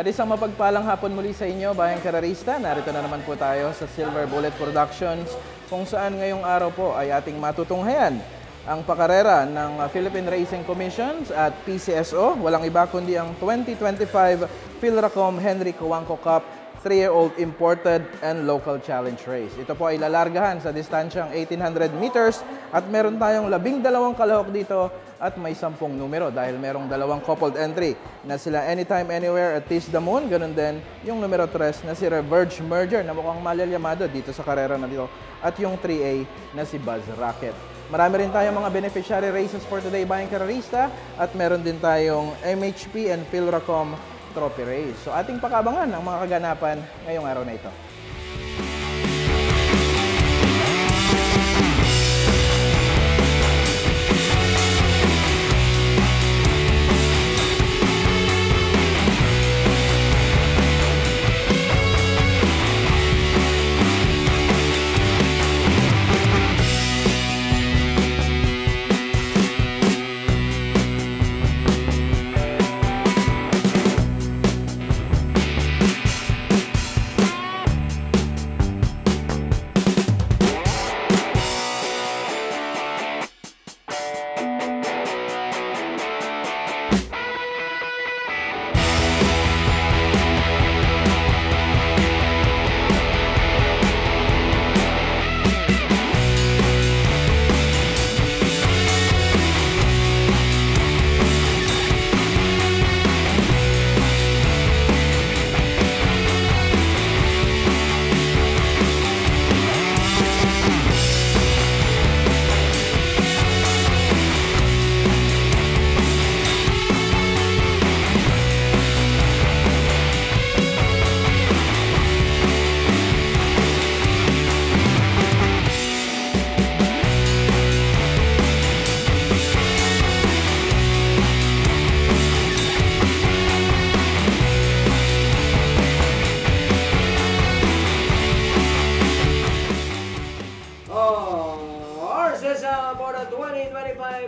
At isang mapagpalang hapon muli sa inyo, bayang karerista. Narito na naman po tayo sa Silver Bullet Productions, kung saan ngayong araw po ay ating matutunghayan ang pakarera ng Philippine Racing Commissions at PCSO. Walang iba kundi ang 2025 Philracom Henry Cojuangco Cup 3-year-old imported and local challenge race. Ito po ay lalargahan sa distansyang 1,800 meters at meron tayong 12 kalahok dito at may 10 numero dahil merong 2 coupled entry na sila Anytime Anywhere at Tease the Moon. Ganun din yung numero 3 na si Reverge Merger na mukhang malalyamado dito sa karera na dito at yung 3A na si Buzz Rocket. Marami rin tayong mga beneficiary races for today, bayang karerista, at meron din tayong MHP and Philracom Trophy Race. So ating pakabangan ang mga kaganapan ngayong araw na ito.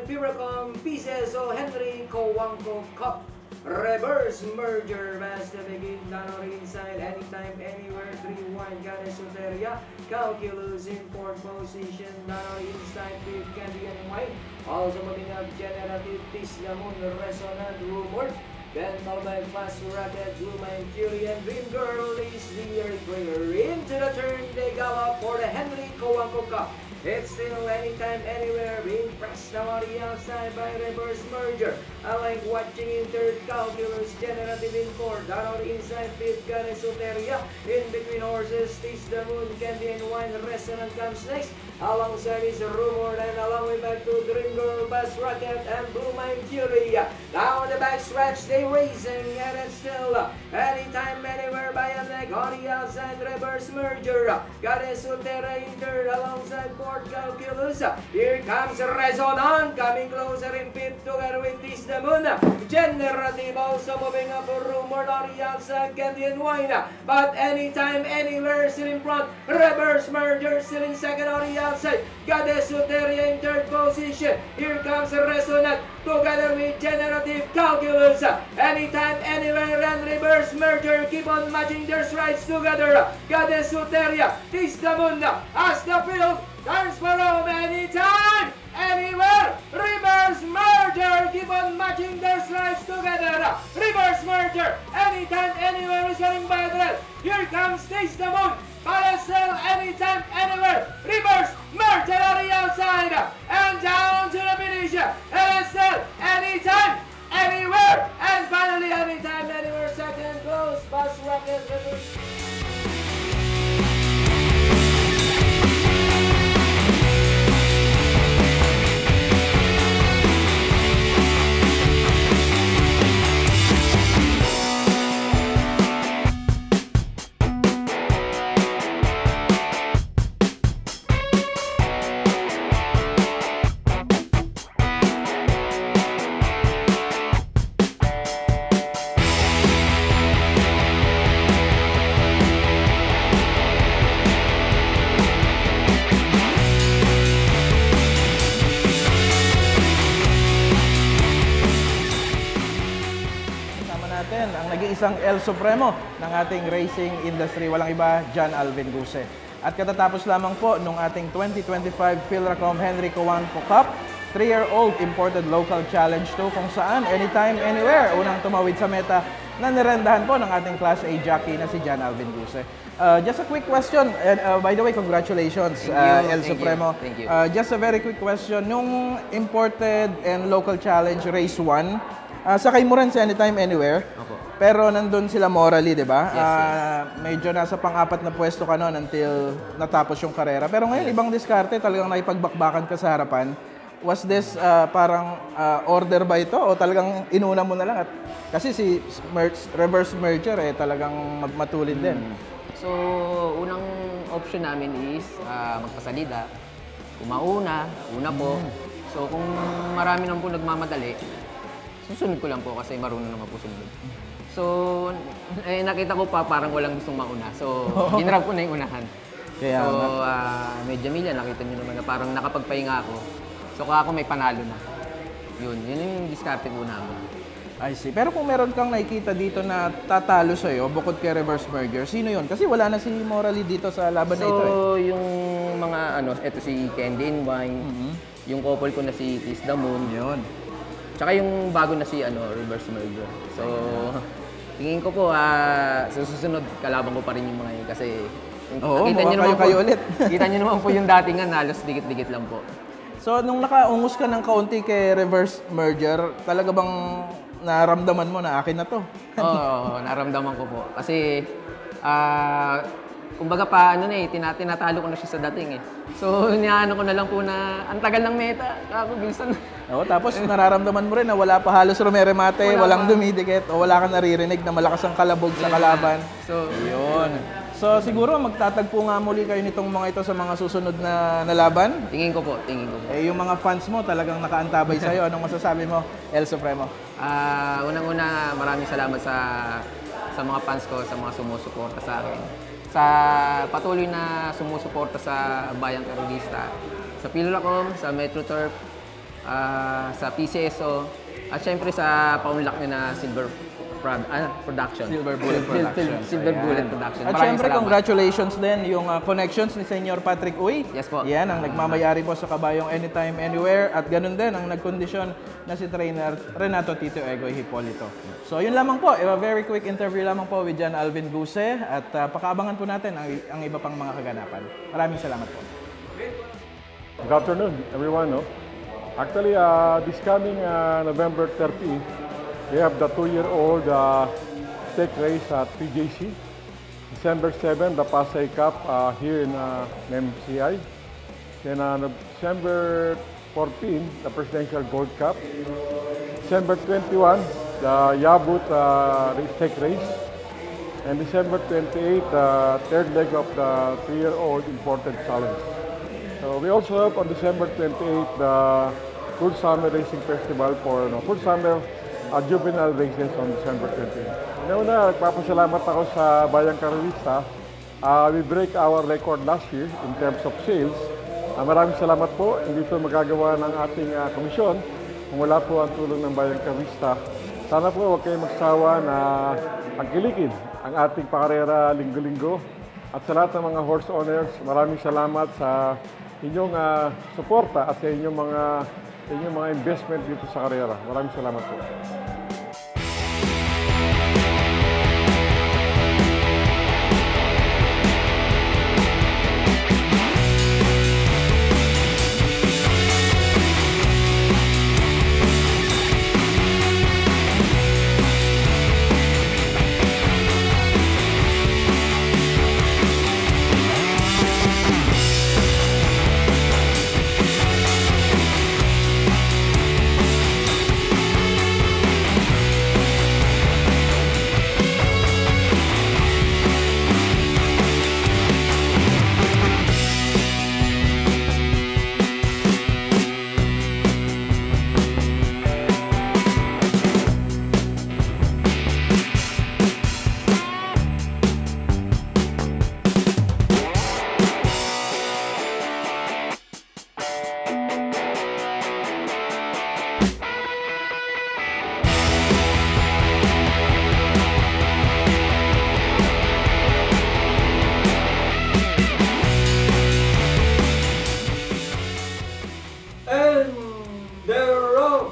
Philracom PCSO Henry Cojuangco Cup Reverse Merger Best to begin down on inside anytime anywhere 3-1 Ganes Soteria Calculus in 4th position down on inside 5th Candy and White, also moving up Generative Tease the Moon Resonant Rumor, then followed by Fast Rocket Blue Mind Fury and Dream Girl is the Earth Bringer. Into the turn they gallop for the Henry Cojuangco Cup. It's still anytime, anywhere, being pressed now on the outside by Reverse Merger. I like watching in third, Calculus, Generative in fourth, down on the inside, fifth, Ganes Soteria. In between horses, Tease the Moon, Candy and Wine, Resonant comes next. Alongside is Rumor, and along way back to Dream Girl, Buzz Rocket, and Blue Mind Fury. Now on the back stretch, they racing, and it's still anytime, anywhere by a neck on the outside, Reverse Merger. Ganes Soteria in third, alongside Calculus. Here comes Resonant coming closer in fifth together with Tease the Moon. Generative also moving up, Rumor on the outside, Candy and Wine. But anytime, anywhere still in front. Reverse Merger still in second on the outside. Ganes Soteria in third position. Here comes Resonant together with Generative, Calculus. Anytime, anywhere, and Reverse Merger keep on matching their strides together. Ganes Soteria, Tease the Moon as the field turns for home. Anytime, anywhere, Reverse Merger keep on matching their strides together. Reverse Merger, anytime, anywhere is running by the red. Here comes Tease the Moon, but still anytime, anywhere, Reverse Merger on the outside and down to the finish. And still anytime, anywhere, and finally anytime, anywhere, second close, Buzz Rocket Reverse. nag-iisang El Supremo ng ating racing industry. Walang iba, John Alvin Guse. At katatapos lamang po nung ating 2025 Philracom Henry Cojuangco Cup, 3-year-old imported local challenge 2 kung saan anytime, anywhere, unang tumawid sa meta na nirendahan po ng ating Class A jockey na si John Alvin Guse. Just a quick question, and by the way, congratulations, El Supremo. Thank you. Just a very quick question, nung imported and local challenge race 1, sakay mo rin sa anytime, anywhere. Opo. Pero nandun sila morally, di ba? Yes, Medyo nasa pang-apat na pwesto ka noon until natapos yung karera. Pero ngayon, ibang diskarte, talagang nakipagbakbakan ka sa harapan. Was this parang order ba ito? O talagang inuna mo na lang? At, kasi si reverse merger, talagang matulid din. So, unang option namin is magpasalida. Kung una po. So, kung marami naman po nagmamadali, susunod ko lang po kasi marunong naman po sumunod. So, nakita ko pa parang walang gustong mauna. So, ginrab ko na yung unahan. Kaya So, medyo Milla, nakita nyo naman na parang nakapagpahinga ako. So, kung ako may panalo na. Yun yung diskarte po namin. I see. Pero kung meron kang nakikita dito na tatalo sa'yo, bukod kay reverse merger, sino yun? Kasi wala na si Morally dito sa laban na ito eh. So, yung mga eto si Candy and Wine, yung couple ko na si Kiss the Moon. Yun. Tsaka yung bago na si reverse merger. So, tingin ko po sa susunod kalaban ko pa rin yung mga yun kasi Oo, kayo ulit. Kita niyo naman po yung datingan, halos dikit-dikit lang po. So, nung nakaungos ka ng kaunti kay reverse merger, talaga bang naramdaman mo na akin na to? Oo, naramdaman ko po. Kasi, kumbaga tinatalo ko na siya sa dating eh. So, niyaano ko na lang po na ang tagal ng meta, ako bilisan. Oo, tapos nararamdaman mo rin na wala pa halos rumere-mate, walang dumidikit, o wala kang naririnig na malakas ang kalabog sa kalaban. So, yun. So, siguro magtatagpo nga muli kayo nitong mga ito sa mga susunod na laban? tingin ko po. Yung mga fans mo talagang nakaantabay sa'yo. Anong masasabi mo, El Supremo? Unang-una, maraming salamat sa mga fans ko, sa mga sumusuporta sa akin. Sa patuloy na sumusuporta sa Bayang Karolista, sa Philracom, sa Metro Turf, sa PCSO, at syempre sa paunlak nyo na Silver Production. Silver Bullet Production. Silver Bullet Production. At Maraming syempre, salamat. congratulations din yung connections ni Senyor Patrick Uy. Yes po. Yan, ang nagmamayari po sa Kabayong Anytime, Anywhere. At ganun din ang nagkondisyon na si trainer Renato Tito Egoy Hipolito. So, yun lamang po. A very quick interview lamang po with John Alvin Guse. At pakaabangan po natin ang iba pang mga kaganapan. Maraming salamat po. Good afternoon, everyone. Actually, this coming November 30, we have the 2-year-old stake race at PJC. December 7, the Pasay Cup here in MCI. Then December 14, the Presidential Gold Cup. December 21, the Yabut stake race. And December 28, the third leg of the 3-year-old imported challenge. So we also have on December 28, the Full Summer Racing Festival for Full Summer juvenile races on December 28. Una, nagpapasalamat ako sa Bayang Karolista. We break our record last year in terms of sales. Maraming salamat po. Hindi ito magagawa ng ating komisyon kung wala po ang tulong ng Bayang Karolista. Sana po huwag kayong magsawa na pagkilikid ang ating pakarera linggo-linggo. At sa lahat ng mga horse owners, maraming salamat sa inyong suporta at sa inyong mga investment dito sa karera. Maraming salamat po.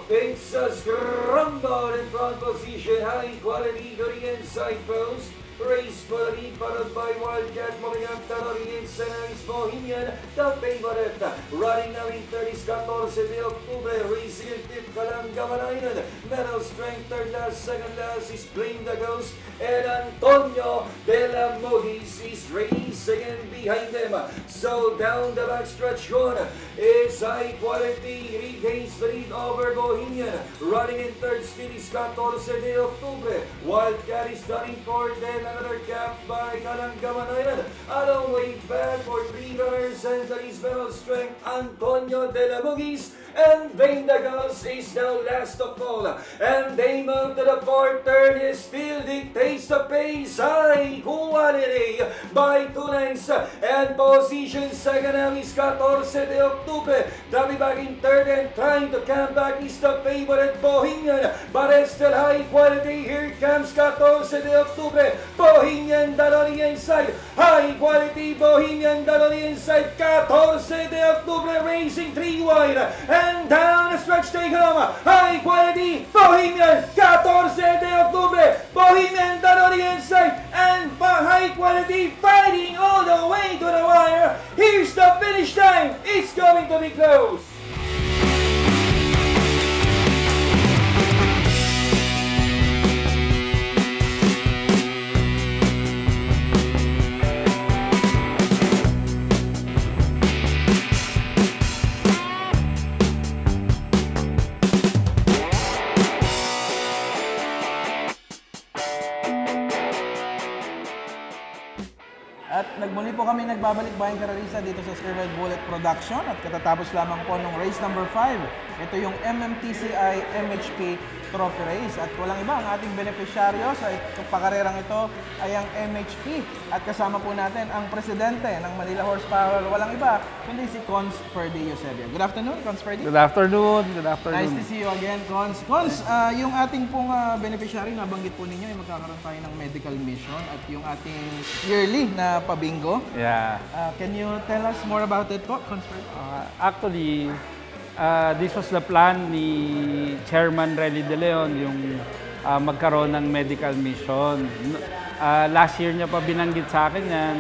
It's a scramble in front position, high quality to the inside post. Race for the lead, followed by Wildcat, Morianta, Noriense, Nice Bohemian, the favorite. Running now in 30s, 14 de Octubre, racing in 5th, Kalangaman. Metal Strength, third last, second last is Blame the Ghost, and Antonio de la Modis is racing in behind them. So down the backstretch one is high quality, regains the lead over Bohemian. Running in third, still is 14 de Octubre. Wildcat is running for them. Another cap by Kalangaman Island. A long way back for 3 runners and the Metal Strength, Antonio de la Mugis. And Vendagas is now last of all. And they move to the fourth turn. It still dictates the pace. High quality by 2 lengths. And position second now is 14 de Octubre. Drabi back in third and trying to come back is the favorite Bohemian. But it's still high quality. Here comes 14 de Octubre. Bohemian down on the inside. High quality Bohemian down on the inside. 14 de Octubre racing 3 wide. And down the stretch they come. High quality Bohemian. 14 de Octubre. Bohemian down on the inside. And high quality fighting all the way to the wire. Here's the finish time. It's going to be close. At nagmuli po kami nagbabalik Bayang Kararista dito sa Silver Bullet Production at katatapos lamang po nung race number 5. Ito yung MMTCI MHP Trophy Race at walang iba, ang ating beneficiaryo sa pakarerang ito ay ang MHP at kasama po natin ang presidente ng Manila Horsepower, walang iba kundi si Cons Ferdy Eusebio. Good afternoon, Cons Ferdy. Good afternoon. Good afternoon. Nice to see you again, Cons. Cons, yung ating pong beneficiary, nabanggit po ninyo, ay magkakaroon tayo ng medical mission at yung ating yearly na pabingo. Yeah. Can you tell us more about it po, Cons Ferdy? Actually, this was the plan ni Chairman Relly De Leon, yung magkaroon ng medical mission. Last year niya pa binanggit sa akin yan.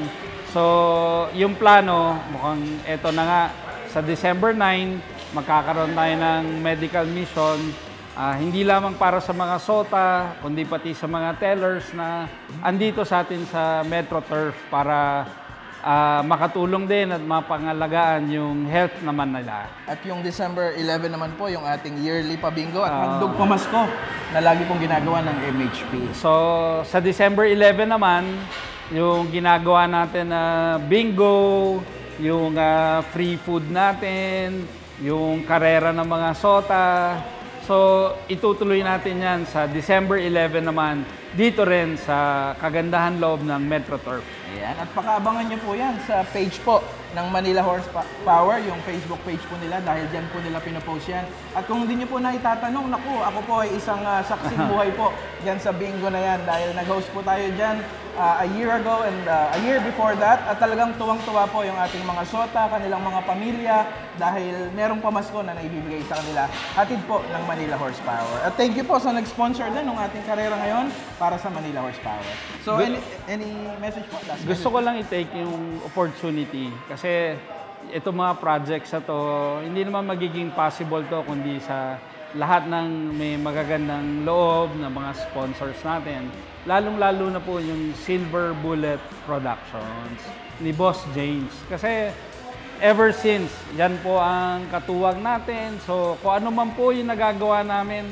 So, yung plano, mukhang eto na nga, sa December 9, magkakaroon tayo ng medical mission. Hindi lamang para sa mga SOTA, kundi pati sa mga tellers na andito sa atin sa Metro Turf para makatulong din at mapangalagaan yung health naman nila. At yung December 11 naman po, yung ating yearly pabingo at handog pamasko na lagi pong ginagawa ng MHP. So, sa December 11 naman, yung ginagawa natin na bingo, yung free food natin, yung karera ng mga SOTA. So, itutuloy natin yan sa December 11 naman, dito rin sa kagandahan loob ng Metro Turf. Ayan. At pakaabangan nyo po yan sa page po ng Manila Horsepower, yung Facebook page po nila, dahil dyan po nila pinopost yan. At kung hindi nyo po na itatanong, naku, ako po ay isang saksing buhay po dyan sa bingo na yan, dahil nag-host po tayo dyan a year ago and a year before that. At talagang tuwang-tuwa po yung ating mga SOTA, kanilang mga pamilya, dahil merong pamasko na naibibigay sa kanila. Hatid po ng Manila Horsepower. At thank you po sa nag-sponsor din ng ating karera ngayon para sa Manila Horsepower. So, any message po? Gusto ko lang i-take yung opportunity kasi itong mga projects na to, hindi naman magiging possible to kundi sa lahat ng may magagandang loob na mga sponsors natin. Lalong-lalo na po yung Silver Bullet Productions ni Boss James. Kasi ever since, yan po ang katuwag natin. So kung ano man po yung nagagawa namin,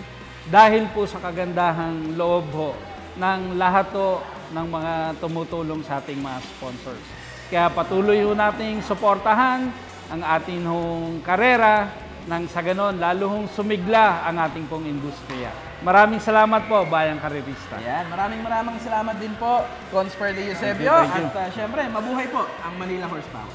dahil po sa kagandahang loob ho ng lahat po ng mga tumutulong sa ating mga sponsors. Kaya patuloy ho nating suportahan ang ating hong karera nang sa ganon, lalo hong sumigla ang ating pong industriya. Maraming salamat po, Bayang Karerista. Ayan, maraming salamat din po, Cons Ferdy Eusebio. Thank you. At syempre, mabuhay po ang Manila Horsepower.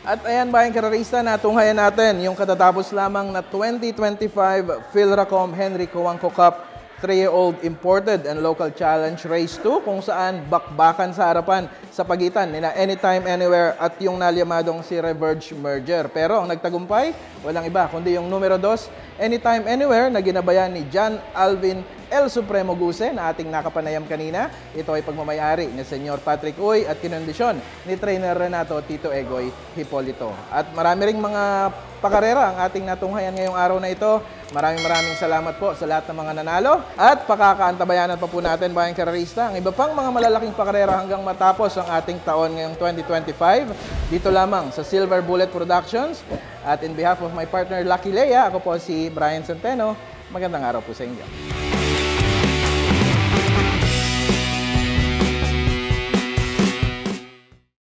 At ayan, Bayang Karerista, natunghayan natin yung katatapos lamang na 2025 Philracom Henry Cojuangco Cup 3-year-old imported and local challenge race 2 kung saan bakbakan sa harapan sa pagitan nila Anytime Anywhere at yung nalyamadong si Reverge Merger. Pero ang nagtagumpay, walang iba kundi yung numero 2, Anytime Anywhere na ginabayan ni John Alvin El Supremo Guse na ating nakapanayam kanina. Ito ay pagmamayari ni Senyor Patrick Uy at kinondisyon ni Trainer Renato Tito Egoy Hipolito. At marami ring mga pakarera ang ating natunghayan ngayong araw na ito. Maraming salamat po sa lahat ng mga nanalo at pakakaantabayanan pa po natin bayang karerista ang iba pang mga malalaking pakarera hanggang matapos ang ating taon ngayong 2025 dito lamang sa Silver Bullet Productions. At in behalf of my partner Lucky Lea, ako po si Brian Centeno. Magandang araw po sa inyo.